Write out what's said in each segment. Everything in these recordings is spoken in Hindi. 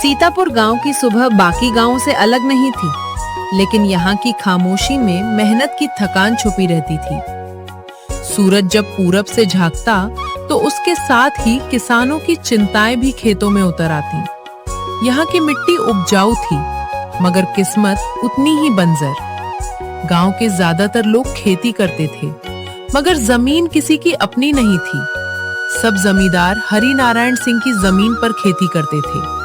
सीतापुर गांव की सुबह बाकी गांवों से अलग नहीं थी, लेकिन यहाँ की खामोशी में मेहनत की थकान छुपी रहती थी। सूरज जब पूरब से झांकता तो उसके साथ ही किसानों की चिंताएं भी खेतों में उतर आती। यहाँ की मिट्टी उपजाऊ थी, मगर किस्मत उतनी ही बंजर। गांव के ज्यादातर लोग खेती करते थे, मगर जमीन किसी की अपनी नहीं थी। सब जमींदार हरि नारायण सिंह की जमीन पर खेती करते थे।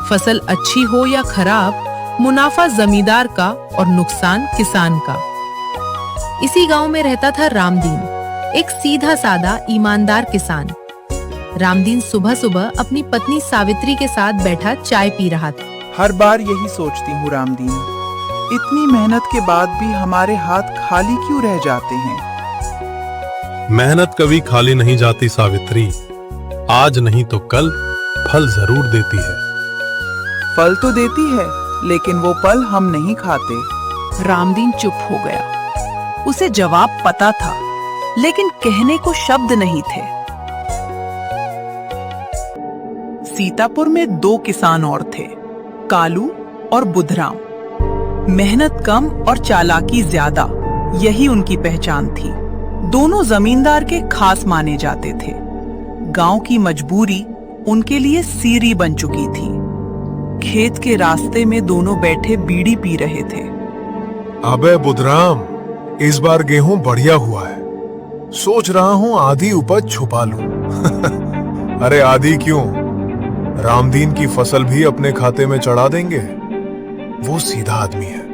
फसल अच्छी हो या खराब, मुनाफा जमींदार का और नुकसान किसान का। इसी गांव में रहता था रामदीन, एक सीधा साधा ईमानदार किसान। रामदीन सुबह सुबह अपनी पत्नी सावित्री के साथ बैठा चाय पी रहा था। हर बार यही सोचती हूँ रामदीन, इतनी मेहनत के बाद भी हमारे हाथ खाली क्यों रह जाते हैं। मेहनत कभी खाली नहीं जाती सावित्री, आज नहीं तो कल फल जरूर देती है। फल तो देती है, लेकिन वो पल हम नहीं खाते। रामदीन चुप हो गया। उसे जवाब पता था, लेकिन कहने को शब्द नहीं थे। सीतापुर में दो किसान और थे, कालू और बुधराम। मेहनत कम और चालाकी ज्यादा, यही उनकी पहचान थी। दोनों जमींदार के खास माने जाते थे। गांव की मजबूरी उनके लिए सीरी बन चुकी थी। खेत के रास्ते में दोनों बैठे बीड़ी पी रहे थे। अबे बुधराम, इस बार गेहूं बढ़िया हुआ है। सोच रहा हूं आधी उपज छुपा लूं। अरे आधी क्यों, रामदीन की फसल भी अपने खाते में चढ़ा देंगे। वो सीधा आदमी है,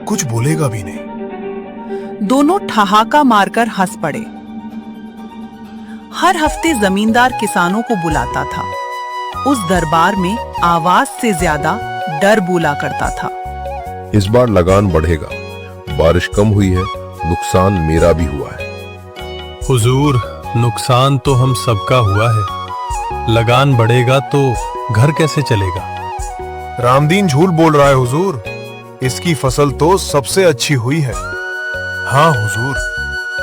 कुछ बोलेगा भी नहीं। दोनों ठहाका मारकर हंस पड़े। हर हफ्ते जमींदार किसानों को बुलाता था। उस दरबार में आवाज से ज्यादा डर बोला करता था। इस बार लगान बढ़ेगा, बारिश कम हुई है, नुकसान मेरा भी हुआ है। हुजूर, नुकसान तो हम सबका हुआ है, लगान बढ़ेगा तो घर कैसे चलेगा। रामदीन झूठ बोल रहा है हुजूर, इसकी फसल तो सबसे अच्छी हुई है। हाँ हुजूर,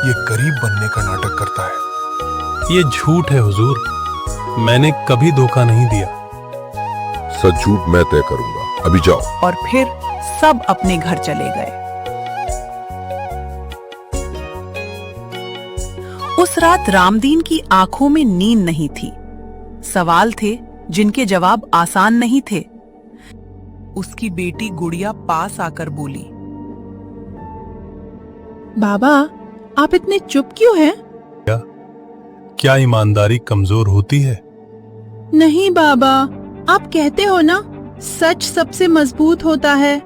ये गरीब बनने का नाटक करता है। ये झूठ है हुजूर, मैंने कभी धोखा नहीं दिया। सच झूठ मैं तय करूंगा, अभी जाओ। और फिर सब अपने घर चले गए। उस रात रामदीन की आंखों में नींद नहीं थी। सवाल थे जिनके जवाब आसान नहीं थे। उसकी बेटी गुड़िया पास आकर बोली, बाबा, आप इतने चुप क्यों हैं? क्या ईमानदारी कमजोर होती है? नहीं बाबा, आप कहते हो ना, सच सबसे मजबूत होता है।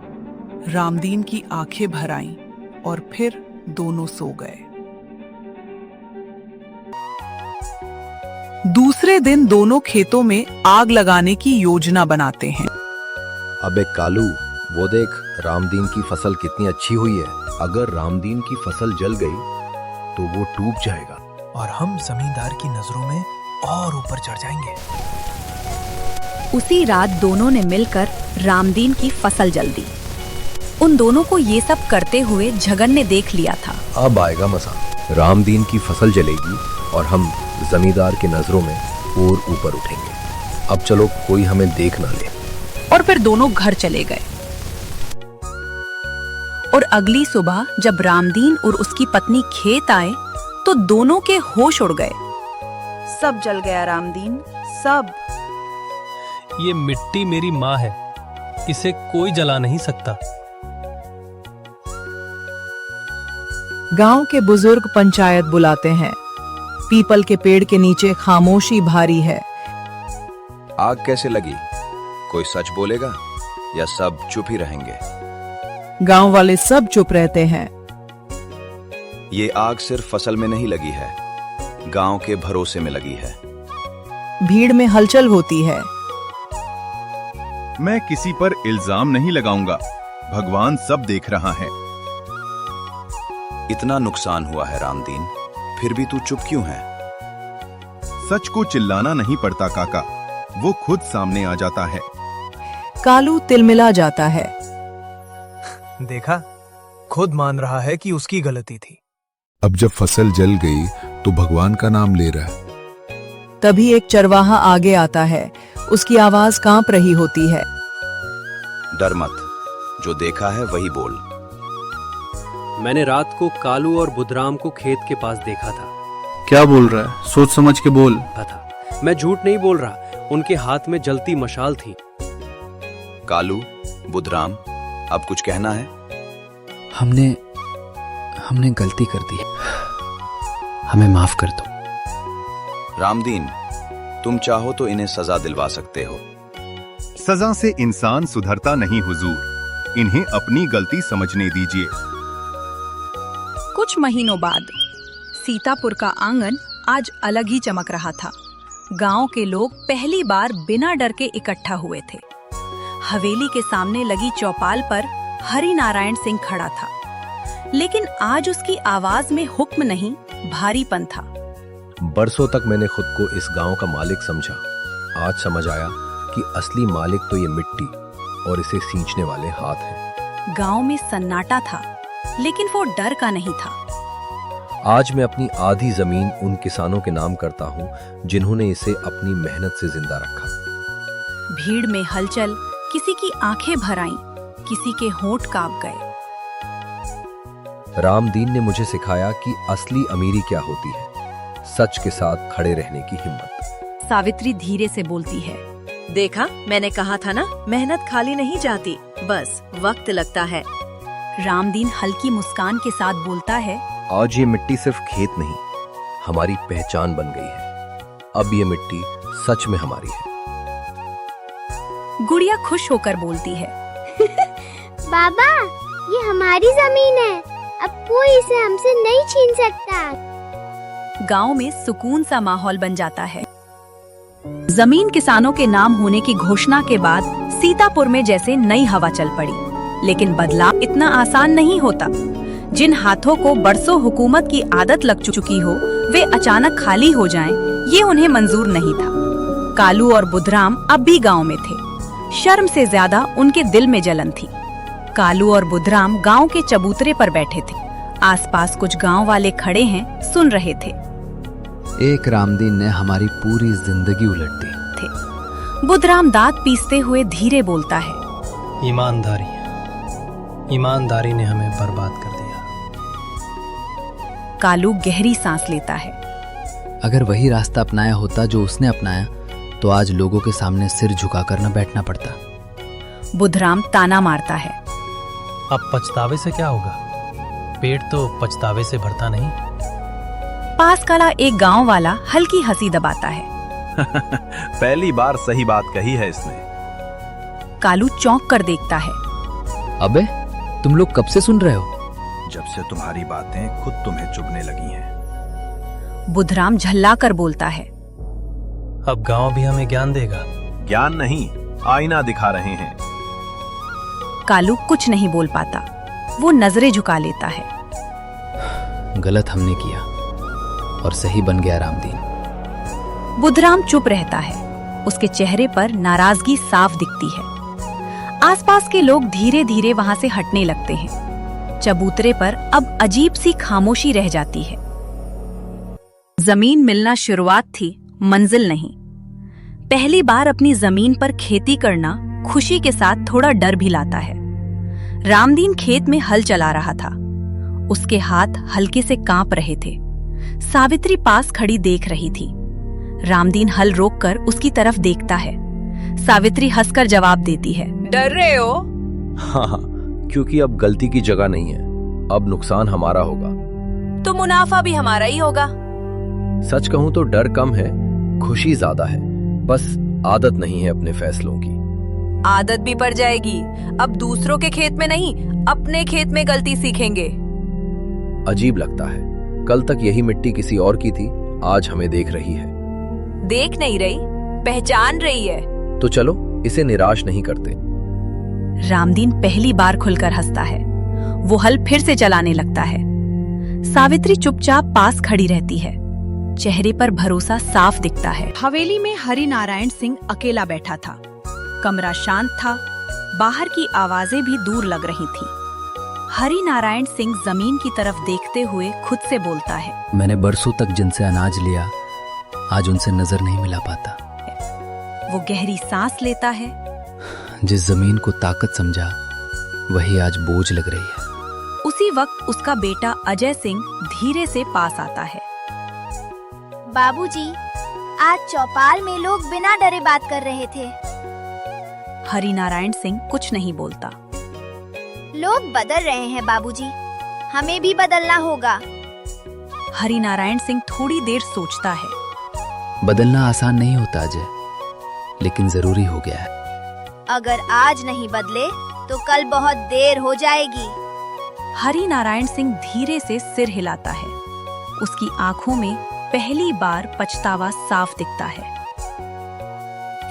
रामदीन की आंखें भर आईं और फिर दोनों सो गए। दूसरे दिन दोनों खेतों में आग लगाने की योजना बनाते हैं। अबे कालू, वो देख रामदीन की फसल कितनी अच्छी हुई है। अगर रामदीन की फसल जल गई तो वो डूब जाएगा और हम जमींदार की नजरों में और ऊपर चढ़ जाएंगे। उसी रात दोनों ने मिलकर रामदीन की फसल जल दी। उन दोनों को ये सब करते हुए झगन ने देख लिया था। अब आएगा मजा। रामदीन की फसल जलेगी और हम जमींदार की नजरों में और ऊपर उठेंगे। अब चलो, कोई हमें देख ना ले। और फिर दोनों घर चले गए। और अगली सुबह जब रामदीन और उसकी पत्नी खेत आए तो दोनों के होश उड़ गए। सब जल गया रामदीन, सब। ये मिट्टी मेरी माँ है, इसे कोई जला नहीं सकता। गांव के बुजुर्ग पंचायत बुलाते हैं। पीपल के पेड़ के नीचे खामोशी भारी है। आग कैसे लगी? कोई सच बोलेगा या सब चुप ही रहेंगे? गांव वाले सब चुप रहते हैं। ये आग सिर्फ फसल में नहीं लगी है, गांव के भरोसे में लगी है। भीड़ में हलचल होती है। मैं किसी पर इल्जाम नहीं लगाऊंगा, भगवान सब देख रहा है। इतना नुकसान हुआ है रामदीन, फिर भी तू चुप क्यों है? सच को चिल्लाना नहीं पड़ता काका, वो खुद सामने आ जाता है। कालू तिलमिला जाता है। देखा, खुद मान रहा है कि उसकी गलती थी। अब जब फसल जल गई तो भगवान का नाम ले रहा है। तभी एक चरवाहा आगे आता है। उसकी आवाज कांप रही होती है। डर मत, जो देखा है वही बोल। मैंने रात को कालू और बुधराम को खेत के पास देखा था। क्या बोल रहा है? सोच समझ के बोल। था मैं झूठ नहीं बोल रहा, उनके हाथ में जलती मशाल थी। कालू, बुधराम, अब कुछ कहना है? हमने गलती कर दी, हमें माफ कर दो। रामदीन, तुम चाहो तो इन्हें सजा दिलवा सकते हो। सजा से इंसान सुधरता नहीं हुजूर, इन्हें अपनी गलती समझने दीजिए। कुछ महीनों बाद सीतापुर का आंगन आज अलग ही चमक रहा था। गांव के लोग पहली बार बिना डर के इकट्ठा हुए थे। हवेली के सामने लगी चौपाल पर हरि नारायण सिंह खड़ा था, लेकिन आज उसकी आवाज में हुक्म नहीं, भारीपन था। बरसों तक मैंने खुद को इस गांव का मालिक समझा। आज समझ आया कि असली मालिक तो ये मिट्टी और इसे सींचने वाले हाथ हैं। गांव में सन्नाटा था, लेकिन वो डर का नहीं था। आज मैं अपनी आधी जमीन उन किसानों के नाम करता हूँ जिन्होंने इसे अपनी मेहनत से जिंदा रखा। भीड़ में हलचल, किसी की आंखें भर आईं, किसी के होंठ कांप गए। रामदीन ने मुझे सिखाया कि असली अमीरी क्या होती है, सच के साथ खड़े रहने की हिम्मत। सावित्री धीरे से बोलती है, देखा, मैंने कहा था ना, मेहनत खाली नहीं जाती, बस वक्त लगता है। रामदीन हल्की मुस्कान के साथ बोलता है, आज ये मिट्टी सिर्फ खेत नहीं, हमारी पहचान बन गई है। अब ये मिट्टी सच में हमारी है। गुड़िया खुश होकर बोलती है, बाबा, ये हमारी जमीन है, अब कोई इसे हमसे नहीं छीन सकता। गांव में सुकून सा माहौल बन जाता है। जमीन किसानों के नाम होने की घोषणा के बाद सीतापुर में जैसे नई हवा चल पड़ी। लेकिन बदलाव इतना आसान नहीं होता। जिन हाथों को बरसों हुकूमत की आदत लग चुकी हो, वे अचानक खाली हो जाएं, ये उन्हें मंजूर नहीं था। कालू और बुधराम अब भी गांव में थे। शर्म से ज्यादा उनके दिल में जलन थी। कालू और बुधराम गांव के चबूतरे पर बैठे थे। आसपास कुछ गांव वाले खड़े हैं, सुन रहे थे। एक रामदीन ने हमारी पूरी जिंदगी उलट दी। बुधराम दांत पीसते हुए धीरे बोलता है, ईमानदारी ने हमें बर्बाद कर दिया। कालू गहरी सांस लेता है। अगर वही रास्ता अपनाया होता जो उसने अपनाया, तो आज लोगों के सामने सिर झुकाकर न बैठना पड़ता। बुधराम ताना मारता है, अब पछतावे से क्या होगा? पेट तो पछतावे से भरता नहीं। पास खड़ा एक गांव वाला हल्की हंसी दबाता है। पहली बार सही बात कही है इसने। कालू चौंक कर देखता है। अबे, तुम लोग कब से सुन रहे हो? जब से तुम्हारी बातें खुद तुम्हें चुभने लगी हैं। बुधराम झल्ला कर बोलता है, अब गांव भी हमें ज्ञान देगा। ज्ञान नहीं, आईना दिखा रहे हैं। कालू कुछ नहीं बोल पाता। वो नजरें झुका लेता है। गलत हमने किया और सही बन गया रामदीन। बुधराम चुप रहता है। उसके चेहरे पर नाराजगी साफ दिखती है। आसपास के लोग धीरे धीरे वहां से हटने लगते हैं। चबूतरे पर अब अजीब सी खामोशी रह जाती है। जमीन मिलना शुरुआत थी, मंजिल नहीं। पहली बार अपनी जमीन पर खेती करना खुशी के साथ थोड़ा डर भी लाता है। रामदीन खेत में हल चला रहा था। उसके हाथ हल्के से कांप रहे थे। सावित्री पास खड़ी देख रही थी। रामदीन हल रोककर उसकी तरफ देखता है। सावित्री हंसकर जवाब देती है, डर रहे हो? हाँ, क्योंकि अब गलती की जगह नहीं है। अब नुकसान हमारा होगा तो मुनाफा भी हमारा ही होगा। सच कहूं तो डर कम है, खुशी ज्यादा है। बस आदत नहीं है अपने फैसलों की। आदत भी पड़ जाएगी। अब दूसरों के खेत में नहीं, अपने खेत में गलती सीखेंगे। अजीब लगता है, कल तक यही मिट्टी किसी और की थी, आज हमें देख रही है। देख नहीं रही, पहचान रही है। तो चलो इसे निराश नहीं करते। रामदीन पहली बार खुलकर हंसता है। वो हल फिर से चलाने लगता है। सावित्री चुपचाप पास खड़ी रहती है। चेहरे पर भरोसा साफ दिखता है। हवेली में हरि नारायण सिंह अकेला बैठा था। कमरा शांत था। बाहर की आवाजें भी दूर लग रही थीं। हरि नारायण सिंह जमीन की तरफ देखते हुए खुद से बोलता है, मैंने बरसों तक जिनसे अनाज लिया, आज उनसे नजर नहीं मिला पाता। वो गहरी सांस लेता है। जिस जमीन को ताकत समझा वही आज बोझ लग रही है। उसी वक्त उसका बेटा अजय सिंह धीरे से पास आता है। बाबूजी, आज चौपाल में लोग बिना डरे बात कर रहे थे। हरिनारायण सिंह कुछ नहीं बोलता। लोग बदल रहे हैं बाबूजी, हमें भी बदलना होगा। हरिनारायण सिंह थोड़ी देर सोचता है। बदलना आसान नहीं होता अजय, लेकिन जरूरी हो गया है। अगर आज नहीं बदले तो कल बहुत देर हो जाएगी। हरिनारायण सिंह धीरे से सिर हिलाता है। उसकी आंखों में पहली बार पछतावा साफ दिखता है।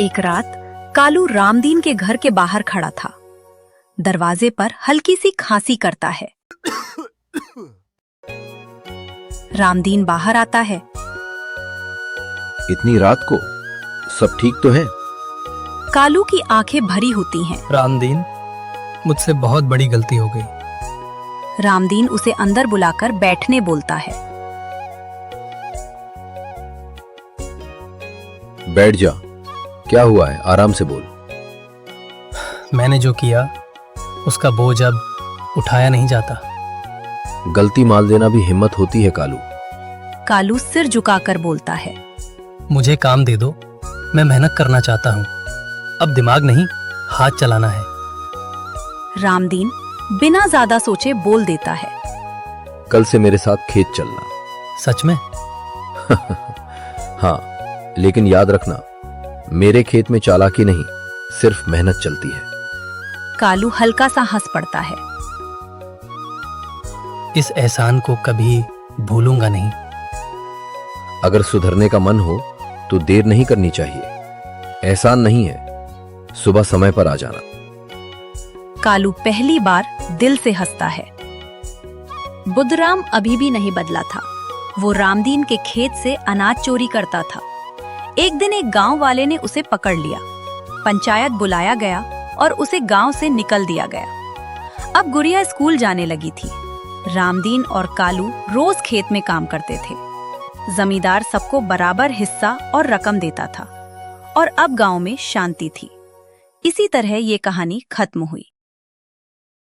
एक रात कालू रामदीन के घर के बाहर खड़ा था। दरवाजे पर हल्की सी खांसी करता है। रामदीन बाहर आता है। इतनी रात को सब ठीक तो है? कालू की आंखें भरी होती हैं। रामदीन, मुझसे बहुत बड़ी गलती हो गई। रामदीन उसे अंदर बुलाकर बैठने बोलता है। बैठ जा। क्या हुआ है? आराम से बोल। मैंने जो किया उसका बोझ अब उठाया नहीं जाता। गलती मान लेना भी हिम्मत होती है कालू। कालू सिर झुकाकर बोलता है। मुझे काम दे दो, मैं मेहनत करना चाहता हूँ। अब दिमाग नहीं, हाथ चलाना है। रामदीन बिना ज्यादा सोचे बोल देता है। कल से मेरे साथ खेत चलना। सच में? हाँ, लेकिन याद रखना, मेरे खेत में चालाकी नहीं, सिर्फ मेहनत चलती है। कालू हल्का सा हंस पड़ता है। इस एहसान को कभी भूलूंगा नहीं। अगर सुधरने का मन हो तो देर नहीं करनी चाहिए। एहसान नहीं है, सुबह समय पर आ जाना। कालू पहली बार दिल से हंसता है। बुद्धराम अभी भी नहीं बदला था। वो रामदीन के खेत से अनाज चोरी करता था। एक दिन एक गांव वाले ने उसे पकड़ लिया। पंचायत बुलाया गया और उसे गांव से निकल दिया गया। अब गुड़िया स्कूल जाने लगी थी। रामदीन और कालू रोज खेत में काम करते थे। जमींदार सबको बराबर हिस्सा और रकम देता था और अब गांव में शांति थी। इसी तरह ये कहानी खत्म हुई।